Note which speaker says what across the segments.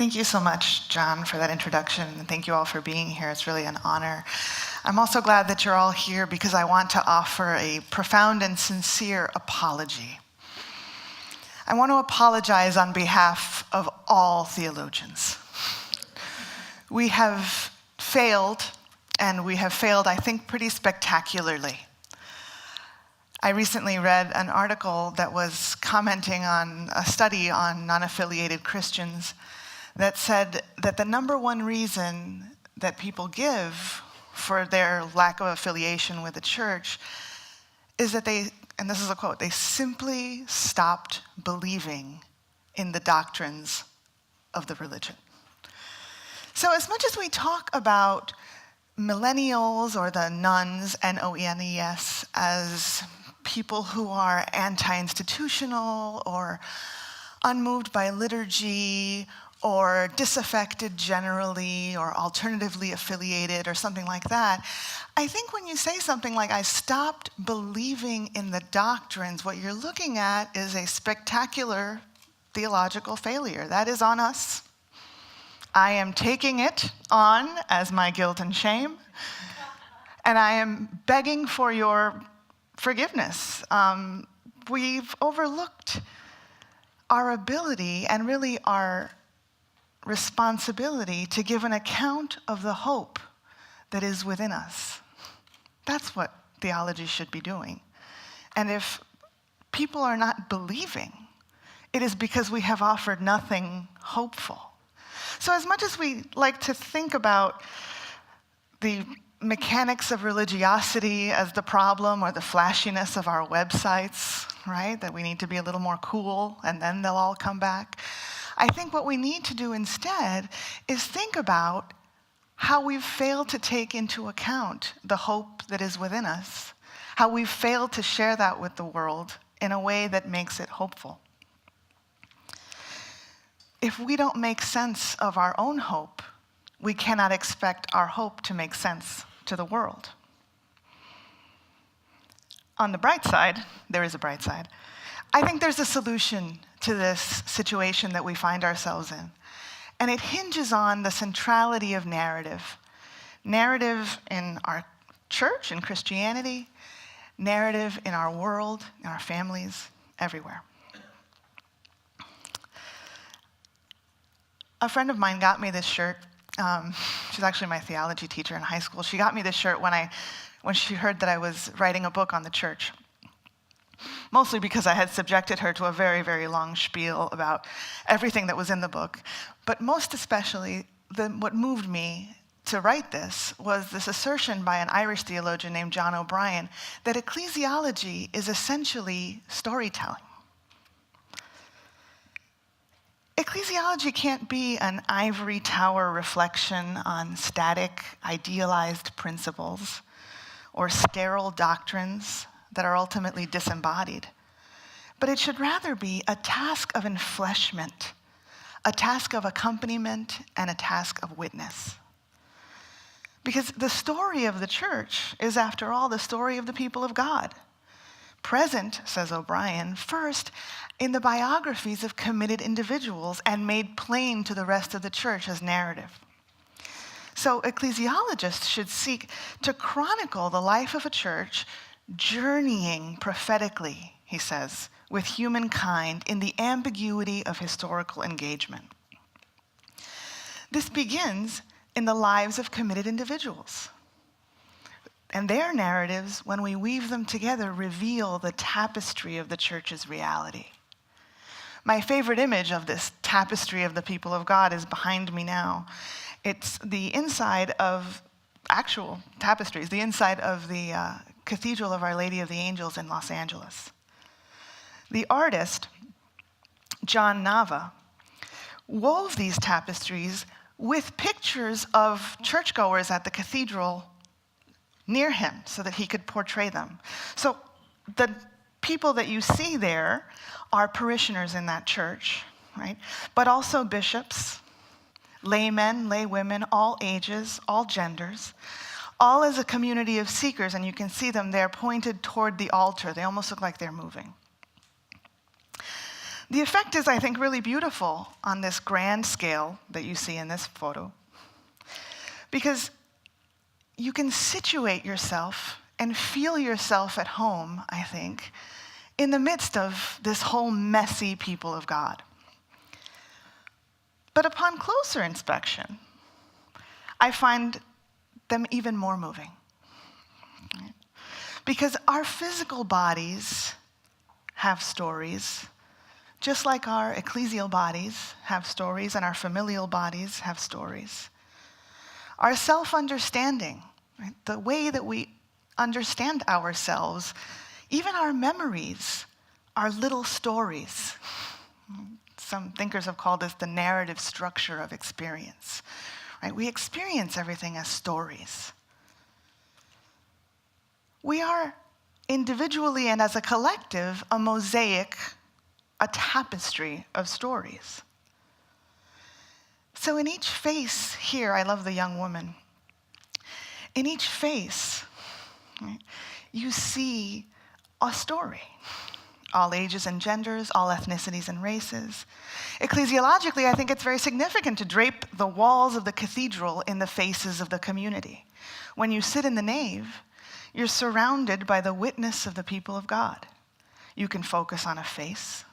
Speaker 1: Thank you so much, John, for that introduction, and thank you all for being here. It's really an honor. I'm also glad that you're all here because I want to offer a profound and sincere apology. I want to apologize on behalf of all theologians. We have failed, and we have failed, I think, pretty spectacularly. I recently read an article that was commenting on a study on non-affiliated Christians that said that the number one reason that people give for their lack of affiliation with the church is that they, and this is a quote, they simply stopped believing in the doctrines of the religion. So as much as we talk about millennials or the nones, N-O-N-E-S, as people who are anti-institutional or unmoved by liturgy or disaffected generally or alternatively affiliated or something like that, I think when you say something like, I stopped believing in the doctrines, what you're looking at is a spectacular theological failure. That is on us. I am taking it on as my guilt and shame, and I am begging for your forgiveness. We've overlooked our ability and really our responsibility to give an account of the hope that is within us. That's what theology should be doing. And if people are not believing, it is because we have offered nothing hopeful. So as much as we like to think about the mechanics of religiosity as the problem or the flashiness of our websites, right? That we need to be a little more cool and then they'll all come back. I think what we need to do instead is think about how we've failed to take into account the hope that is within us, how we've failed to share that with the world in a way that makes it hopeful. If we don't make sense of our own hope, we cannot expect our hope to make sense to the world. On the bright side, there is a bright side. I think there's a solution to this situation that we find ourselves in, and it hinges on the centrality of narrative. Narrative in our church, in Christianity, narrative in our world, in our families, everywhere. A friend of mine got me this shirt. She's actually my theology teacher in high school. She got me this shirt when she heard that I was writing a book on the church. Mostly because I had subjected her to a very, very long spiel about everything that was in the book. But most especially, what moved me to write this was this assertion by an Irish theologian named John O'Brien that ecclesiology is essentially storytelling. Ecclesiology can't be an ivory tower reflection on static, idealized principles or sterile doctrines that are ultimately disembodied. But it should rather be a task of enfleshment, a task of accompaniment, and a task of witness. Because the story of the church is, after all, the story of the people of God. Present, says O'Brien, first in the biographies of committed individuals and made plain to the rest of the church as narrative. So ecclesiologists should seek to chronicle the life of a church journeying prophetically, he says, with humankind in the ambiguity of historical engagement. This begins in the lives of committed individuals. And their narratives, when we weave them together, reveal the tapestry of the church's reality. My favorite image of this tapestry of the people of God is behind me now. It's the inside of actual tapestries, the inside of the Cathedral of Our Lady of the Angels in Los Angeles. The artist, John Nava, wove these tapestries with pictures of churchgoers at the cathedral near him so that he could portray them. So the people that you see there are parishioners in that church, right? But also bishops, laymen, laywomen, all ages, all genders, all as a community of seekers, and you can see them there pointed toward the altar. They almost look like they're moving. The effect is, I think, really beautiful on this grand scale that you see in this photo, because you can situate yourself and feel yourself at home, I think, in the midst of this whole messy people of God. But upon closer inspection, I find them even more moving. Because our physical bodies have stories, just like our ecclesial bodies have stories and our familial bodies have stories. Our self-understanding, right, the way that we understand ourselves, even our memories, are little stories. Some thinkers have called this the narrative structure of experience. Right? We experience everything as stories. We are individually and as a collective a mosaic, a tapestry of stories. So in each face here, I love the young woman. In each face, right, you see a story. All ages and genders, all ethnicities and races. Ecclesiologically, I think it's very significant to drape the walls of the cathedral in the faces of the community. When you sit in the nave, you're surrounded by the witness of the people of God. You can focus on a face.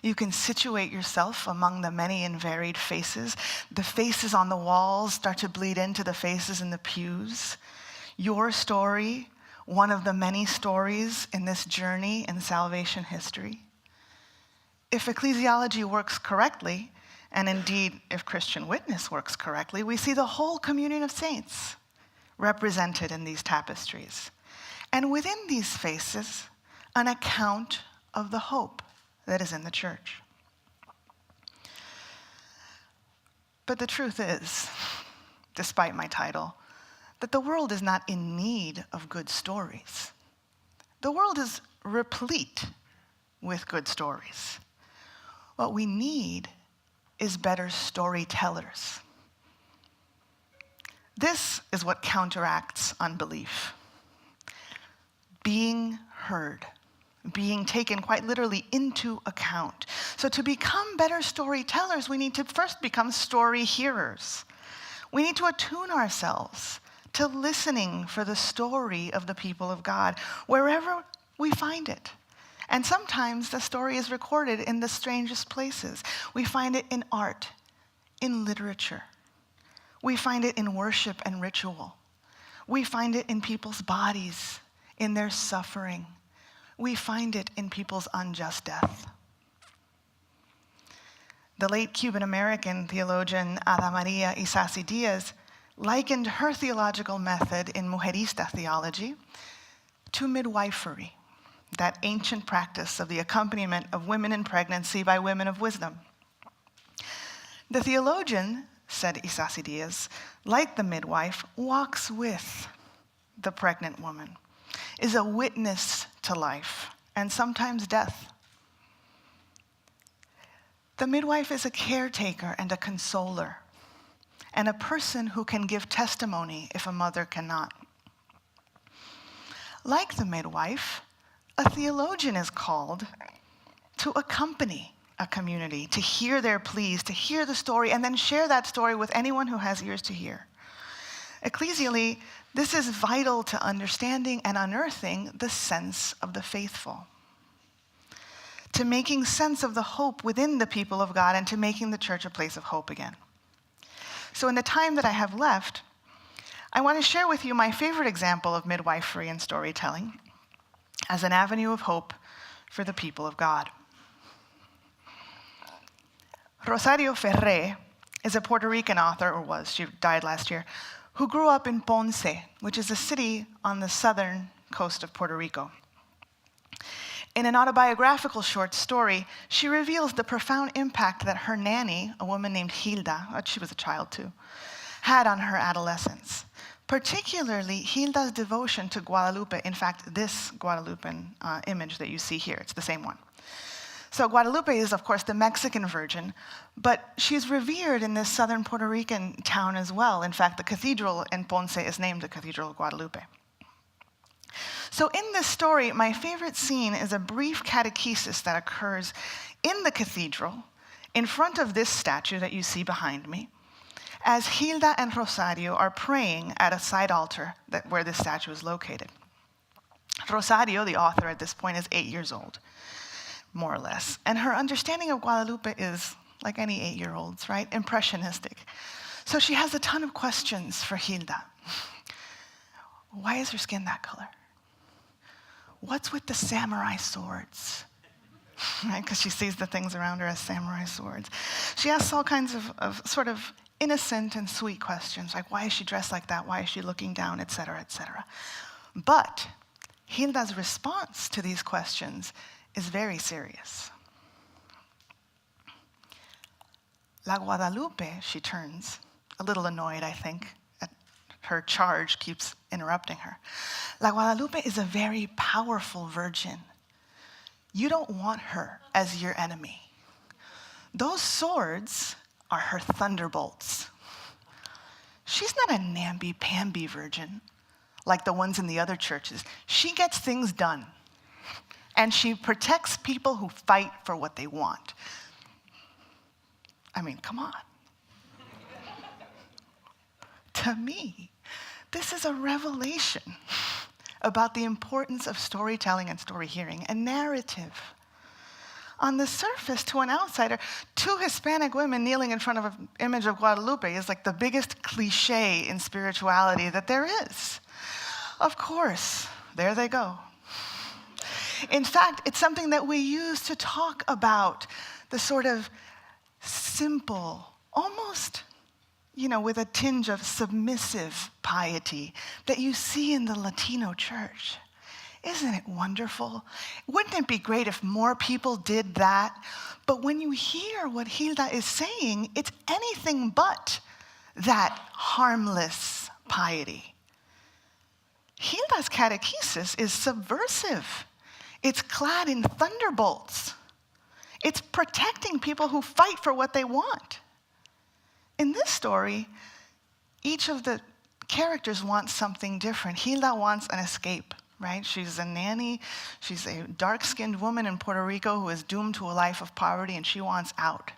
Speaker 1: You can situate yourself among the many and varied faces. The faces on the walls start to bleed into the faces in the pews. Your story, one of the many stories in this journey in salvation history. If ecclesiology works correctly, and indeed if Christian witness works correctly, we see the whole communion of saints represented in these tapestries. And within these faces, an account of the hope that is in the church. But the truth is, despite my title, that the world is not in need of good stories. The world is replete with good stories. What we need is better storytellers. This is what counteracts unbelief. Being heard, being taken quite literally into account. So to become better storytellers, we need to first become story hearers. We need to attune ourselves to listening for the story of the people of God, wherever we find it. And sometimes the story is recorded in the strangest places. We find it in art, in literature. We find it in worship and ritual. We find it in people's bodies, in their suffering. We find it in people's unjust death. The late Cuban-American theologian Ada Maria Isasi Diaz likened her theological method in Mujerista theology to midwifery, that ancient practice of the accompaniment of women in pregnancy by women of wisdom. The theologian, said Isasi Diaz, like the midwife, walks with the pregnant woman, is a witness to life and sometimes death. The midwife is a caretaker and a consoler, and a person who can give testimony if a mother cannot. Like the midwife, a theologian is called to accompany a community, to hear their pleas, to hear the story, and then share that story with anyone who has ears to hear. Ecclesially, this is vital to understanding and unearthing the sense of the faithful, to making sense of the hope within the people of God, and to making the church a place of hope again. So in the time that I have left, I want to share with you my favorite example of midwifery and storytelling as an avenue of hope for the people of God. Rosario Ferre is a Puerto Rican author, or was, she died last year, who grew up in Ponce, which is a city on the southern coast of Puerto Rico. In an autobiographical short story, she reveals the profound impact that her nanny, a woman named Hilda, she was a child too, had on her adolescence. Particularly Hilda's devotion to Guadalupe, in fact, this Guadalupan image that you see here, it's the same one. So Guadalupe is, of course, the Mexican Virgin, but she's revered in this southern Puerto Rican town as well. In fact, the cathedral in Ponce is named the Cathedral of Guadalupe. So in this story, my favorite scene is a brief catechesis that occurs in the cathedral in front of this statue that you see behind me, as Hilda and Rosario are praying at a side altar where this statue is located. Rosario, the author at this point, is 8 years old, more or less. And her understanding of Guadalupe is, like any 8-year-old's, right? Impressionistic. So she has a ton of questions for Hilda. Why is her skin that color? What's with the samurai swords? Right? Because she sees the things around her as samurai swords. She asks all kinds of sort of innocent and sweet questions, like why is she dressed like that? Why is she looking down, et cetera, et cetera. But Hilda's response to these questions is very serious. La Guadalupe, she turns, a little annoyed, I think. Her charge keeps interrupting her. La Guadalupe is a very powerful virgin. You don't want her as your enemy. Those swords are her thunderbolts. She's not a namby-pamby virgin like the ones in the other churches. She gets things done. And she protects people who fight for what they want. I mean, come on. To me, this is a revelation about the importance of storytelling and story hearing and narrative. On the surface, to an outsider, 2 Hispanic women kneeling in front of an image of Guadalupe is like the biggest cliche in spirituality that there is. Of course, there they go. In fact, it's something that we use to talk about the sort of simple, almost with a tinge of submissive piety that you see in the Latino church. Isn't it wonderful? Wouldn't it be great if more people did that? But when you hear what Hilda is saying, it's anything but that harmless piety. Hilda's catechesis is subversive. It's clad in thunderbolts. It's protecting people who fight for what they want. In this story, each of the characters wants something different. Hilda wants an escape, right? She's a nanny. She's a dark-skinned woman in Puerto Rico who is doomed to a life of poverty, and she wants out.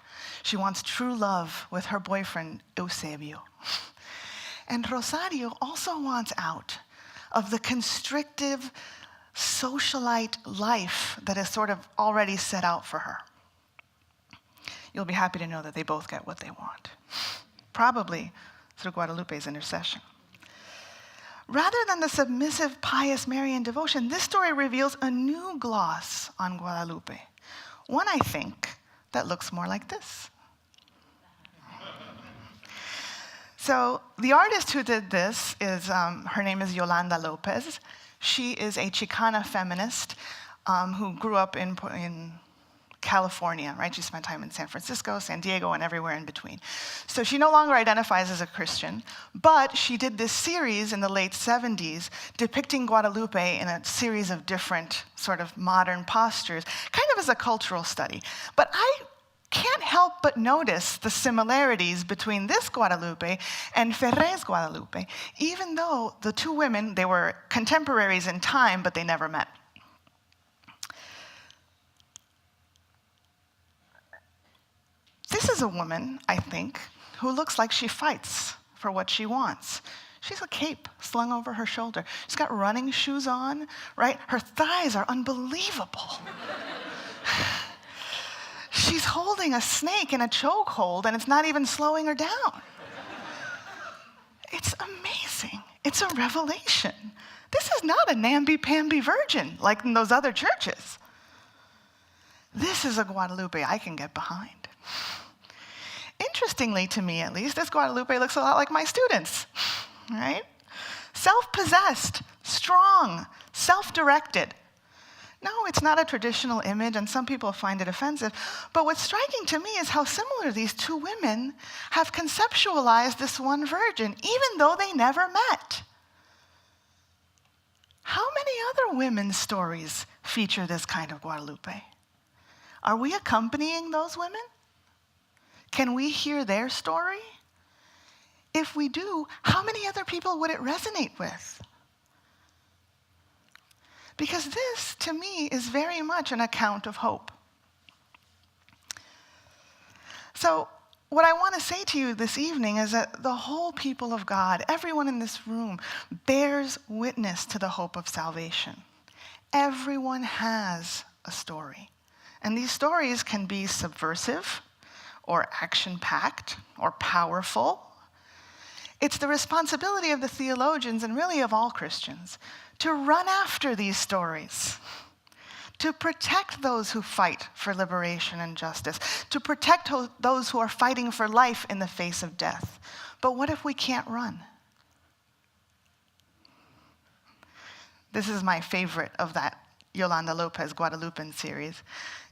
Speaker 1: She wants true love with her boyfriend, Eusebio. And Rosario also wants out of the constrictive socialite life that is sort of already set out for her. You'll be happy to know that they both get what they want, probably through Guadalupe's intercession. Rather than the submissive, pious Marian devotion, this story reveals a new gloss on Guadalupe, one, I think, that looks more like this. So the artist who did this is, her name is Yolanda Lopez. She is a Chicana feminist who grew up in California, right? She spent time in San Francisco, San Diego, and everywhere in between. So she no longer identifies as a Christian, but she did this series in the late 70s depicting Guadalupe in a series of different sort of modern postures, kind of as a cultural study. But I can't help but notice the similarities between this Guadalupe and Ferrer's Guadalupe, even though the 2 women, they were contemporaries in time, but they never met. This is a woman, I think, who looks like she fights for what she wants. She's a cape slung over her shoulder. She's got running shoes on, right? Her thighs are unbelievable. She's holding a snake in a chokehold, and it's not even slowing her down. It's amazing. It's a revelation. This is not a namby-pamby virgin like in those other churches. This is a Guadalupe I can get behind. Interestingly, to me at least, this Guadalupe looks a lot like my students, right? Self-possessed, strong, self-directed. No, it's not a traditional image, and some people find it offensive. But what's striking to me is how similar these 2 women have conceptualized this one virgin, even though they never met. How many other women's stories feature this kind of Guadalupe? Are we accompanying those women? Can we hear their story? If we do, how many other people would it resonate with? Because this, to me, is very much an account of hope. So, what I want to say to you this evening is that the whole people of God, everyone in this room, bears witness to the hope of salvation. Everyone has a story. And these stories can be subversive, or action-packed, or powerful. It's the responsibility of the theologians, and really of all Christians, to run after these stories, to protect those who fight for liberation and justice, to protect those who are fighting for life in the face of death. But what if we can't run? This is my favorite of that Yolanda Lopez Guadalupan series.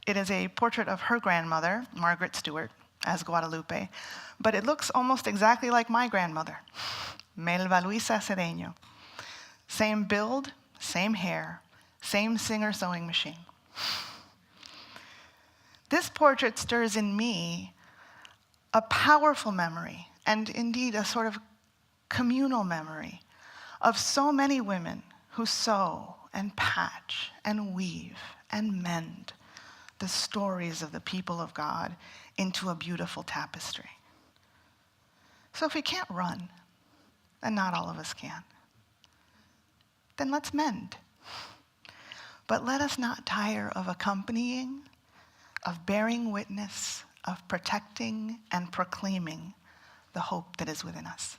Speaker 1: It is a portrait of her grandmother, Margaret Stewart, as Guadalupe, but it looks almost exactly like my grandmother, Melba Luisa Cedeño. Same build, same hair, same Singer sewing machine. This portrait stirs in me a powerful memory, and indeed a sort of communal memory, of so many women who sew and patch and weave and mend the stories of the people of God into a beautiful tapestry. So if we can't run, and not all of us can, then let's mend. But let us not tire of accompanying, of bearing witness, of protecting and proclaiming the hope that is within us.